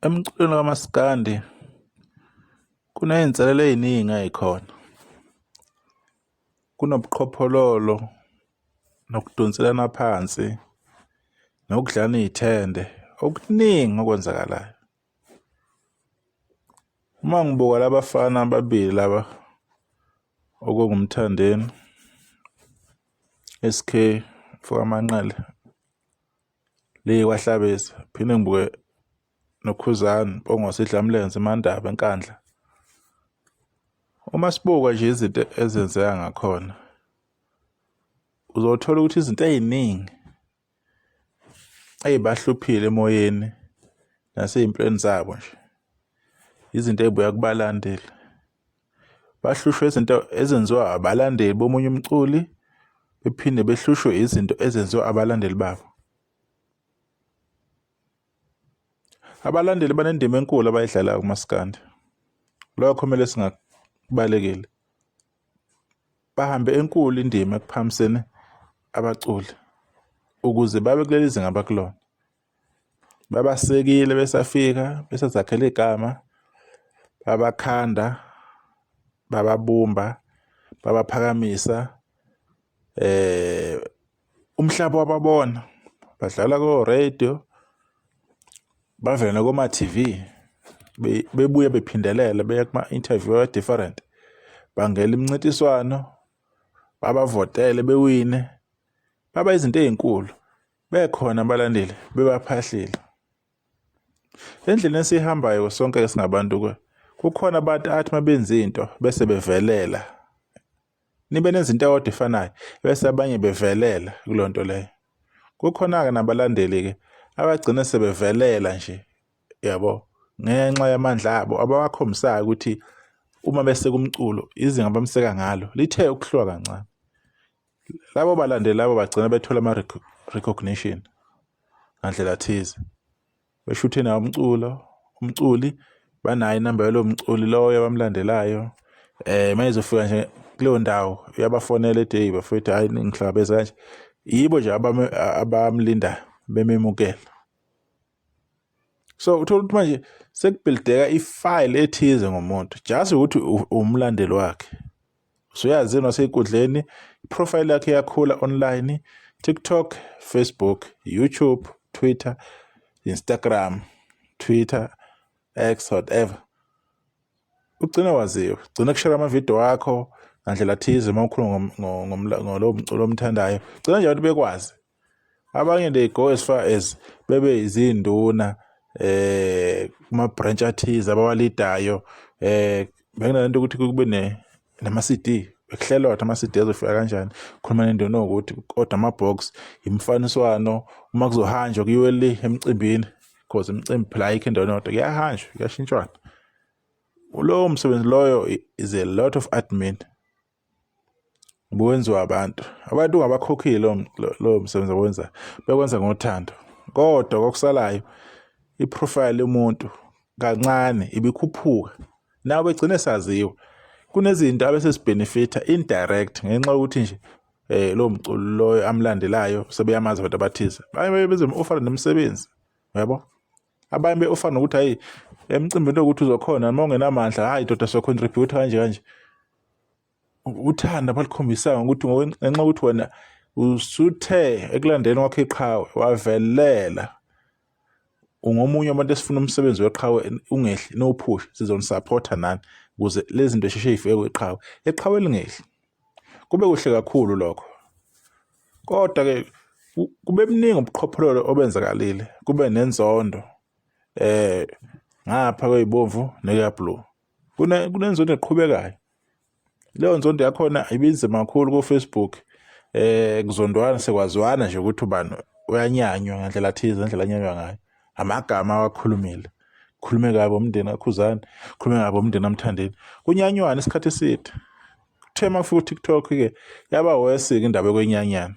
Emculweni kamaskandi kuney'nselelo ey'ningi ey'khona. Kunobuqhophololo nokudonselana phansi nokudlana iy'thende okuningi okwenzakalayo. Uma ngibuka labafana ababili laba okungumthandeni SK Mfokamanqele kwaHlabisa, phinde ngibuke noKhuzani Mpongose Dlamlenze Mandaba eNkandla. Uma sibuka nje izinto ezenzeka ngakhona, uzothola ukuthi izinto ey'ningi ey'bahluphile emoyeni nasey'mpilweni zabo nje izinto ey'buya kubalandeli. Bahlushwe izinto ezenziwa abalandeli bomunye umculi, bephinde behlushwe izinto ezenziwa abalandeli babo. Abalandeli banendima enkulu abayidlalayo kumaskandi. Lokho kumele singakubalekile. Bahambe enkulu indima ekuphakamiseni abaculi ukuze babe kuleli zinga abakulona. Babasekile besafika, besazakhela igama, babakhanda, bababumba, babaphakamisa. Umhlaba wababona, badlala ko-radio, bavela koma-TV, bebuye bephindelela beya kuma-interview different, bangela imincintiswano, babavotele bewine, baba izinto ey'nkulu, bekhona abalandeli bebaphahlile. Endleleni esihambayo sonke singabantu kukhona abantu athi mabenza into bese bevelela. Nibe nezinto eyodwa efanayo bese abanye bevelela kuleyo nto leyo. Kukhona-ke nabalandeli-ke abagcina sebevelela nje, yabo, ngenxa yamandla abo abawakhombisayo ukuthi uma beseka umculo izinga abamseka ngalo lithe ukuhlwa kancane. Labo balandeli labo bagcina bethola ama-recognition ngandlela thize. Beshuthe nawo umculi banayo inamba yalo mculi loyo abamlandelayo. Mayizofika nje kuleyo ndawo uyabafonela ethi hey bafethu, hayi ngihlangabeza kanje. Yibo nje abamlinda bememukela. So uthola ukuthi manje sekubuildeka ifile ethize ngomuntu just ukuthi umlandeli wakhe. Usuyazi nasey'nkundleni iprofile yakhe iyakhula online, TikTok, Facebook, YouTube, Twitter, Instagram, Twitter, X, whatever. Ugcina waziwa, ugcina kushare amavidiyo akho ngandlela thize uma ukhuluma ngalowo mculo omthandayo. Ugcina nje abantu bekwazi. Abanye they go as far as bebe izinduna kuma-branch athize abawalidayo. Bekunalento ukuthi kube nama-CD, bekuhlelwa ukuthi ama-CD azofika kanjani. Khuluma nenduna ukuthi kodwa ama-box imfaniswano uma kuzohanjwa kuyiwe le emcimbini, because imicimbi phela ayikho endaweni yodwa, kuyahanjwa, kuyashintshwana. Lowo msebenzi loyo is a lot of admin. Buwenziwa abantu ungabakhokhile lowo msebenzi owenza, bekwenza ngothando. Kodwa kokusalayo iprofile yomuntu kancane ibikhuphuka, nawe begcine saziwa. Kunezinto abesesibenefita indirect ngenxa yokuthi nje lowo mculo loyo amlandelayo sebeyamazi abantu abathize. Baye bezomoffer nemisebenzi, yabo. Abanye be-offer nokuthi hayi emcimbini ukuthi uzokhona noma ungenamandla, hayi doda so contribute kanje kanje. Uthanda balikhombisa ukuthi ngenxa ukuthi wena usuthe ekulandeni kwakhe iqhawe wavelela. Ungomunye abantu esifuna umsebenzi weqhawe ungehli no-push, sizonisupport nani ukuze lezi zinto sheshe yifike kweqhawe. Eqhawe lingehli. Kube kuhle kakhulu lokho. Kodwa-ke kube mningi ubuqhophololo obenzakalile, kube nenzondo ngapha kwey'bomvu neka-blue. Kunenzondo eqhubekayo. Leyo nzondo yakhona ibinzima kakhulu ku-Facebook. Kuzondwana sekwaziwana nje ukuthi ubani uyanyanywa ngandlela thize, ngendlela anyanywa ngayo. Amagama awakhulumile. Khulume kabi umndeni kaKhuzani, khulume kabi umndeni amthandeni. Kunyanywana isikhathi eside. Kuthe makufika uTikTok-ke yaba worse-ke indaba yokwenyanyana.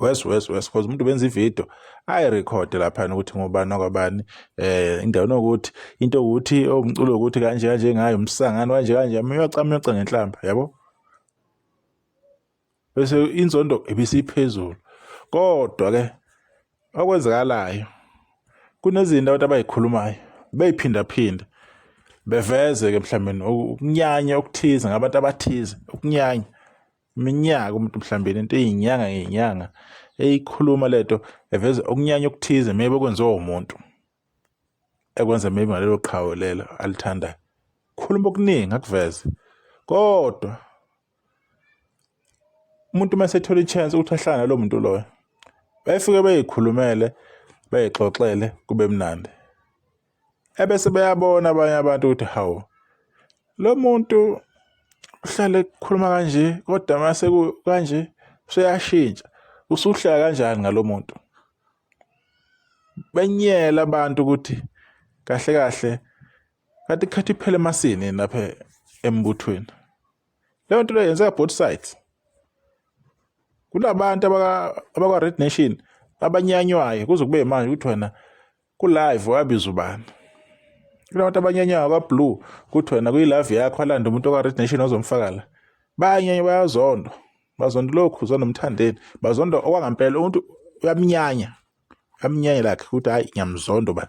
Worse because umuntu benza ividiyo ayirekhode lapha ukuthi ngobani nakwabani, indawo nokuthi into ukuthi umculo ukuthi kanje kanje ngayo umsangano kanje kanje uyaca ngenhlamba, yabo. Bese inzondo ibisiphezulu. Kodwa ke okwenzakalayo kunezinto abantu abayikhulumayo beyiphindaphinda beveze ke mhlawumbe ukunyanya okuthize ngabantu abathize, ukunyanya iminyaka umuntu mhlawumbe into eyinyanga ngenyanga eyikhuluma lento eveze okunyanya okuthize maybe okwenziwa umuntu ekwenza maybe ngalelo qhawe lelo alithandayo. Khuluma okuningi akuveze, kodwa umuntu mase ethola i-chance ukuthi ahlangane nalo muntu loyo bayifike beyikhulumele beyixoxele kube mnandi, ebese bayabona abanye abantu ukuthi hawu lo muntu uhlale ukukhuluma kanje kodwa mase kanje useyashintsha, usuhlala kanjani ngalo muntu. Benyela abantu ukuthi kahle kahle kanti ikhathi iphele emasini lapha embuthweni. Leyo nto leyo yenzeka both sides. Kunabantu abakwa Red Nation abanyanywayo kuze kube manje ukuthi wena ku live wabiza ubani. Kunabantu abanyanywayo kwa Blue ukuthi wena kuyi live yakho alanda umuntu wa Red Nation ozomfaka la. Bayanyanya bayazondwa. Bazonda lokhu zonomthandeni. Bazonda okwangampela umuntu uyamnyanya. Amnyanya lakhe ukuthi hayi ngiyamzondo bani.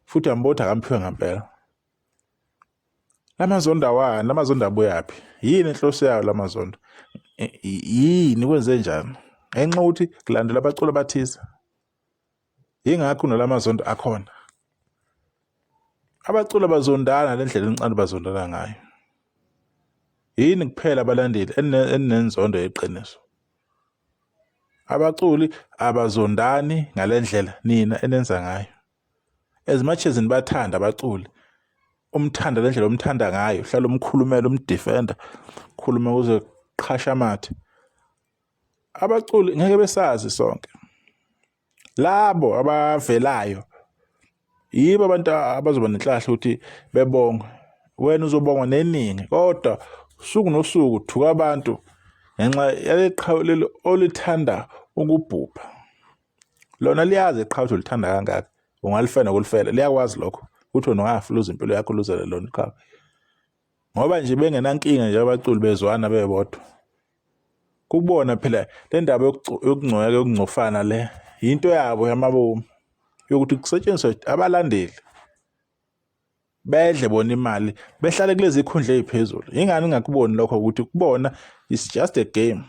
Futhi ambotha akamphiwe ngampela. Lamazondo awani, lamazondo abuyapi? Yini inhloso yawo lamazondo? Yini kwenze njani? Enxa ukuthi kulandela abaculi abathize. Yingakho nolamazondo akhona. Abaculi bazondana lendlela encane bazondana ngayo. Yini kuphela abalandeli enenzondo yeqiniso. Abaculi abazondani ngalendlela nina enenza ngayo. As much as nibathanda abaculi, umthanda lendlela umthanda ngayo, hlala umkhulumela umdefender, khuluma kuze qhasha amathe. Abaculi ngeke besazi sonke. Labo abavelayo yibo abantu abazoba nenhlahla ukuthi bebonge. Wena uzobongwa neningi, kodwa usuku nosuku thuka abantu ngenxa yaleqhawe lelo olithanda ukubhubha. Lona liyazi iqhawe olithanda kangaka, ungalifena kulifela, liyakwazi lokho. Ukuthi wena ungafuluza impilo yakho luzele lona iqhawe. Ngoba nje bengenankinga nje abaculi bezwana bebodwa. Kubona phela le ndaba yokungcoya yokungcofana le into yabo yamabomu yokuthi kusetshenziswe abalandeli bedle bona imali behlale kulezi ikhundla eziphezulu. Ingani ngakuboni lokho ukuthi kubona it's just a game.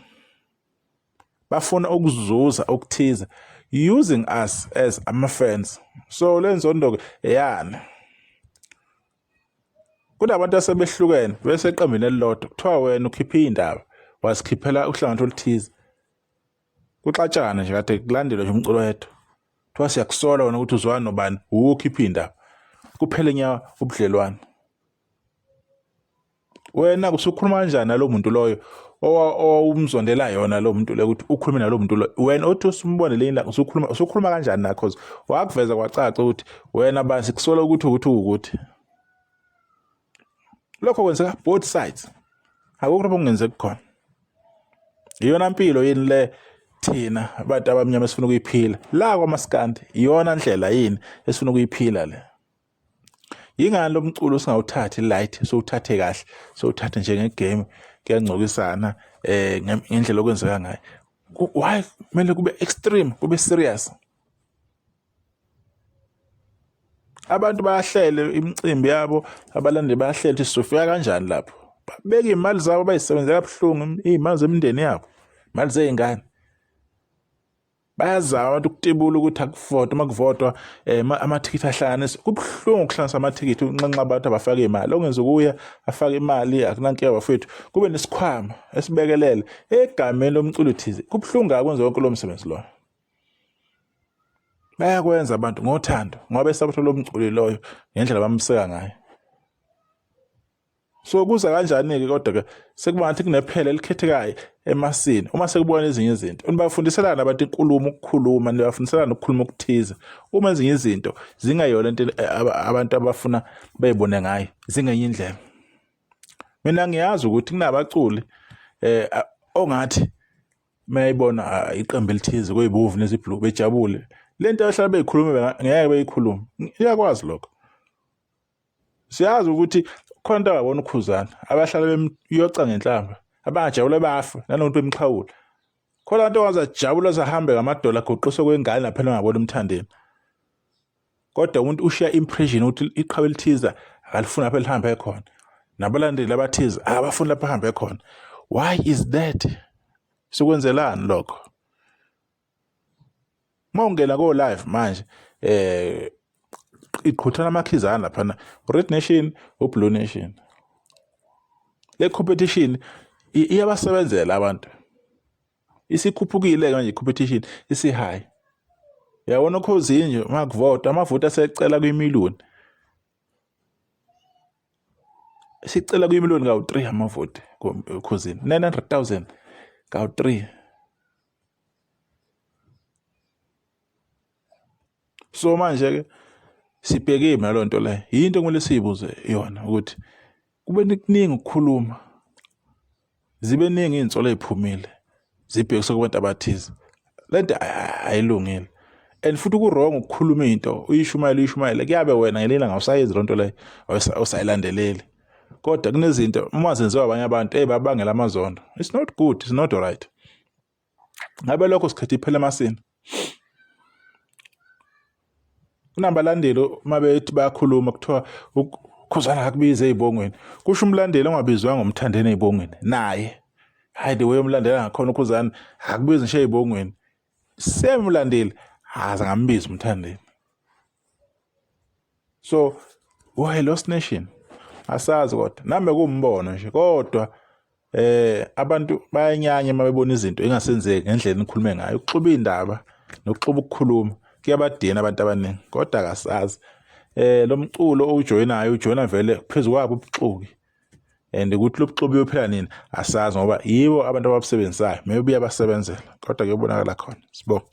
Bafuna ukuzuza okuthize using us as ama fans. So lenzondo eyani. Kunabantu asebehlukene bese eqembini elilodwa kuthiwa wena ukhipha indaba wasikhiphela uhlangothi oluthize. Kuxatshana nje kade kulandelwa nje umculo wethu. Kuthiwa siyakusola wena ukuthi uzwana nobani ukhipha indaba. Kuphele nya ubudlelwane. Wena usukhuluma kanjani nalo muntu loyo umzondela yona lo muntu le ukuthi ukhulume nalo muntu lo. Wena othi usumbone lena usukhuluma kanjani na cause wakuveza kwacaca ukuthi wena basi kusola ukuthi. Lokho kwenzeka both sides. Akukho okungenzeka khona. Iyona impilo yini le thina abantu abamnyama esifuna ukuyiphila. La kwaMaskandi iyona ndlela yini esifuna ukuyiphila le. Yingani lo mculo singawuthathi light sowuthathe kahle sowuthathe njengegame kuyangcokisana ngendlela okwenzeka ngayo. Why kumele kube extreme kube serious? Abantu bayahlele imicimbi yabo abalandeli bayahlele ukuthi sofika kanjani lapho. Babeka imali zabo bayisebenzela kabuhlungu imali zemindeni yabo, imali zeingane. Bayazama abantu ukutebula ukuthi akuvotwa makuvotwa amathikithi ahlanganise. Kubuhlungu ukuhlanganisa amathikithi unqanqa abantu abafaka imali. Ongenza ukuya afaka imali akunankinga bafethu. Kube nesikhwama esibekelele egameni lomculo thize. Kubuhlungu akwenza konke lo msebenzi lo. Bayakwenza abantu ngothando ngoba besabotha lo mculo loyo ngendlela bamseka ngayo. So kuza kanjani ke kodwa ke sekubangathi kunephele elikhethekayo emasini uma sekubona ezinye izinto. Unibafundiselana abantu inkulumo ukukhuluma nibafundiselana ukukhuluma ukuthiza. Uma ezinye izinto zingayona into abantu abafuna beyibone ngayo zingenye indlela. Mina ngiyazi ukuthi kunabaculi ongathi mayibona iqembu elithize kweyibovu nezibhlue bejabule. Lento abahlala beyikhuluma ngeke beyikhuluma. Iyakwazi lokho. Siyazi ukuthi khona into ababona ukhuzana abahlala beyoca ngenhlamba abajabule bafa nanomuntu bemxhawula. Khona abantu owazajabula zahambe ngamadola goqiswe kwengane lapha ngabona umthandeni. kodwa umuntu ushiya impression ukuthi iqhawe lithiza akalifuna lapha lihambe khona, nabalandeli abathize abafuna lapha hambe khona. Why is that? Sikwenzelani lokho? Mawungena ko live manje iqhuthana amakhizana lapha, Red Nation, Blue Nation. Le competition iyabasebenzela abantu. Isikhuphukile manje competition isi high. Yabona Khosi nje makuvota amavoti asecela kwimiliyoni. Sicela kwimiliyoni ka3 amavoti Khosi 900,000 ka3. So manje ke sibheke nalo nto le. Into kumele siyibuze yona ukuthi kube kuningi ukukhuluma. Zibe ningi insolo eziphumile. Zibhekise kubantu abathize. Lento ayilungile. And futhi ku wrong ukukhuluma into uyishumayela kuyabe wena ngelina ngawusayenza lonto le awusayilandeleli. Kodwa kunezinto uma zenziwa abanye abantu babangela amazondo. It's not good, it's not right. Ngabe lokho sikhethe iphela emasini. Kunabalandeli mabethi bayakhuluma kuthiwa ukhuzana akubize ezibongweni. Kusho umlandeli ongabizwa ngomthandeni ezibongweni naye. Hayi the way umlandela ngakhona ukhuzana akubize nje ezibongweni. Semlandeli haza ngambiza umthandeni. So why lost nation? Asazi kodwa nami kumbono nje kodwa abantu bayanyanya mabebona izinto engasenzeki ngendlela enikhulume ngayo. Ukuxuba indaba nokuxuba ukukhuluma kuyabadina abantu abaningi kodwa akasazi. Lo mculo ujoyinayo ujoyina vele phezulu kwabo ubuxuki. And ukuthi lo buxubi uyophela nini asazi ngoba yibo abantu ababusebenzayo maybe uyabasebenzela kodwa kuyobonakala khona. Sibonga.